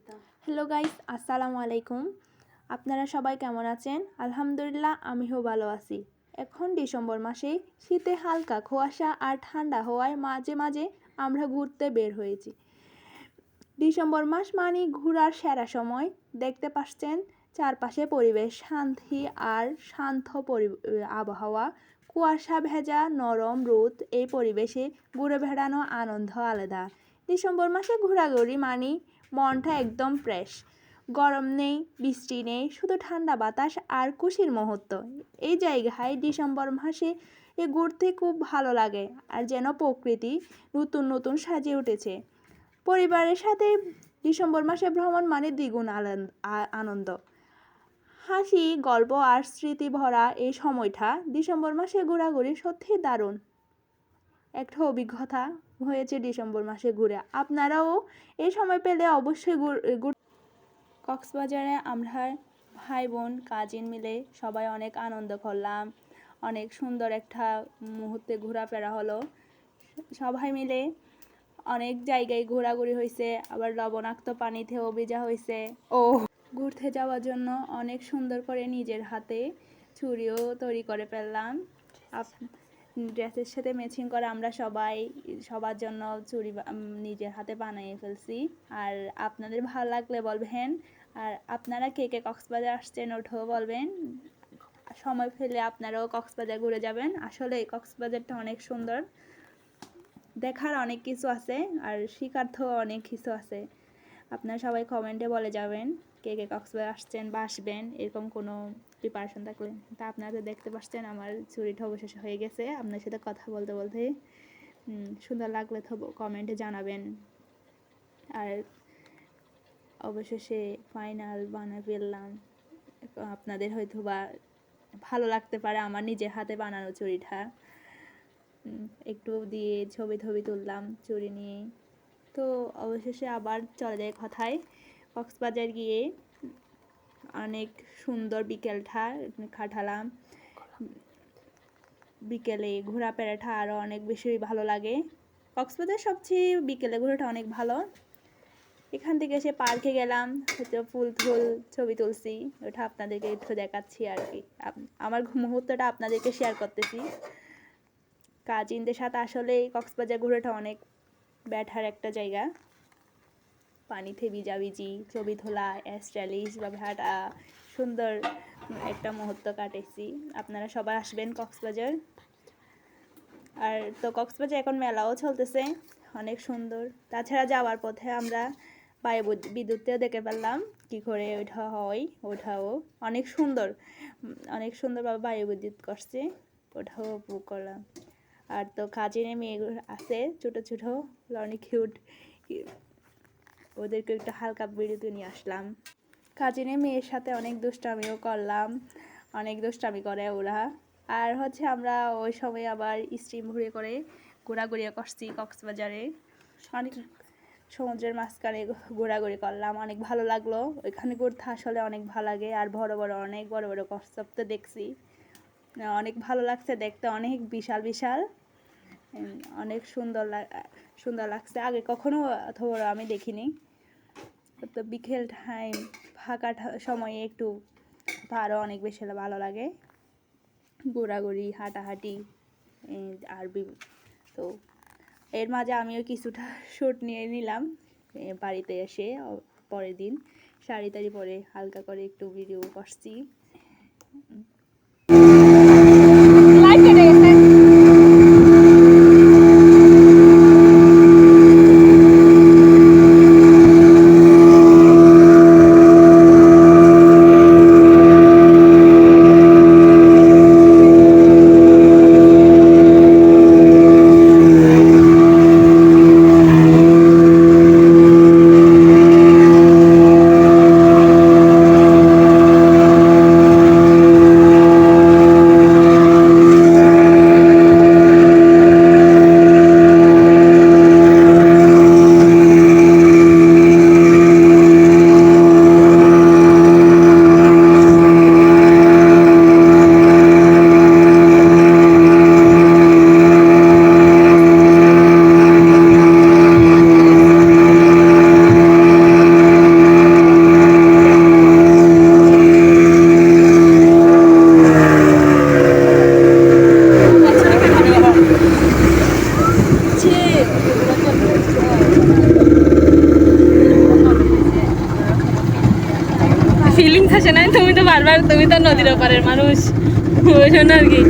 Hello guys, আসসালামু আলাইকুম। আপনারা সবাই কেমন আছেন? আলহামদুলিল্লাহ, আমিও ভালো আছি। এখন ডিসেম্বর মাসে শীতে হালকা কুয়াশা আর ঠান্ডা হওয়ায় মাঝে মাঝে আমরা ঘুরতে বের হয়েছি। ডিসেম্বর মাস মানে ঘোরার সেরা সময়। দেখতে পাচ্ছেন চারপাশে পরিবেশ শান্তি আর শান্ত আবহাওয়া, কুয়াশা ভেজা নরম রোদ। এই পরিবেশে ঘুরে বেড়ানো আনন্দ আলাদা। ডিসেম্বর মাসে ঘোরাঘুরি মানে মনটা একদম ফ্রেশ। গরম নেই, বৃষ্টি নেই, শুধু ঠান্ডা বাতাস আর খুশির মুহূর্ত। এই জায়গায় ডিসেম্বর মাসে ঘুরতে খুব ভালো লাগে, আর যেন প্রকৃতি নতুন নতুন সাজিয়ে উঠেছে। পরিবারের সাথে ডিসেম্বর মাসে ভ্রমণ মানে দ্বিগুণ আনন্দ। হাসি, গল্প আর স্মৃতি ভরা এই সময়টা ডিসেম্বর মাসে ঘোরাঘুরি সত্যি দারুণ একটা অভিজ্ঞতা হয়েছে ডিসেম্বর মাসে ঘুরে। আপনারাও এই সময় পেলে অবশ্যই কক্সবাজারে আমরা ভাই বোন কাজিন মিলে সবাই অনেক আনন্দ করলাম। অনেক সুন্দর একটা মুহূর্তে ঘোরাফেরা হলো। সবাই মিলে অনেক জায়গায় ঘোরাঘুরি হয়েছে, আবার লবণাক্ত পানিতেও ভেজা হয়েছে। ঘুরতে যাওয়ার জন্য অনেক সুন্দর করে নিজের হাতে চুড়িও তৈরি করে ফেললাম। ড্রেসের সাথে ম্যাচিং করে আমরা সবার জন্য চুড়ি নিজের হাতে বানিয়ে ফেলছি। আর আপনাদের ভালো লাগলে বলবেন, আর আপনারা কে কে কক্সবাজার আসছেন ওটাও বলবেন। সময় পেলে আপনারাও কক্সবাজার ঘুরে যাবেন। আসলে এই কক্সবাজারটা অনেক সুন্দর, দেখার অনেক কিছু আছে আর শিকার্থও অনেক কিছু আছে। আপনারা সবাই কমেন্টে বলে যাবেন কে কে কক্সবাজার আসছেন বা আসবেন, এরকম কোনো প্রিপারেশন থাকলে। তা আপনারা তো দেখতে পাচ্ছেন আমার চুরিটা অবশেষ হয়ে গেছে। আপনার সাথে কথা বলতে বলতে সুন্দর লাগলে তো কমেন্টে জানাবেন। আর অবশেষে ফাইনাল বানিয়ে ফেললাম। আপনাদের হয়তো বা ভালো লাগতে পারে আমার নিজের হাতে বানানো চুড়িটা। একটু দিয়ে ছবি তুললাম চুড়ি নিয়ে। তো অবশেষে আবার চলে যায় কথায়। কক্সবাজার গিয়ে অনেক সুন্দর বিকেলটা কাটালাম। বিকেলে ঘোরাফেরাটা আরও অনেক বেশি ভালো লাগে। কক্সবাজার সবচেয়ে বিকেলে ঘোরাটা অনেক ভালো। এখান থেকে এসে পার্কে গেলাম, হয়তো ফুল ছবি তুলছি, ওটা আপনাদেরকে একটু দেখাচ্ছি আর কি। আমার মুহূর্তটা আপনাদেরকে শেয়ার করতেছি। কাজিনদের সাথে আসলে কক্সবাজার ঘোরাটা অনেক ব্যাটার একটা জায়গা। পানিতে ভিজাভিজি, ছবি তোলা, স্টাইলিশ বা হাঁটা, সুন্দর একটা মুহূর্ত কাটেছি। আপনারা সবাই আসবেন কক্সবাজার। আর তো কক্সবাজার এখন মেলাও চলতেছে, অনেক সুন্দর। তাছাড়া যাওয়ার পথে আমরা বায়ু বিদ্যুতেও দেখে পেলাম কী করে ওঠা হয়। ওঠাও অনেক সুন্দরভাবে বায়ু বিদ্যুৎ করছে, ওটাও উপভোগ করলাম। আর তো কাজিনে মেয়ে আছে ছোটো অনেক কিউট, ওদেরকে একটু হালকা বিরতি নিয়ে আসলাম। কাজিনে মেয়ের সাথে অনেক দুষ্টামিও করলাম, অনেক দুষ্টামি করে ওরা। আর হচ্ছে আমরা ওই সময় আবার স্টিম করে ঘোরাঘুরি করছি কক্সবাজারে। অনেক সমুদ্রের মাঝখানে ঘোরাঘুরি করলাম, অনেক ভালো লাগলো। ওইখানে ঘুরতে আসলে অনেক ভালো লাগে। আর অনেক বড় কচ্ছপ তো দেখছি, অনেক ভালো লাগছে দেখতে, অনেক বিশাল অনেক সুন্দর লাগছে। আগে কখনো অত বড় আমি দেখিনি। তো বিকেল টাইম ফাঁকা সময়ে একটু আরও অনেক বেশি ভালো লাগে ঘোরাঘুরি, হাঁটাহাঁটি। আর তো এর মাঝে আমিও কিছুটা শ্যুট নিয়ে নিলাম। বাড়িতে এসে পরের দিন শাড়ি টাড়ি পরে হালকা করে একটু ভিডিও করছি। বারবার তুমি তো নদীর ওপারের মানুষ ওই জন্য আর কি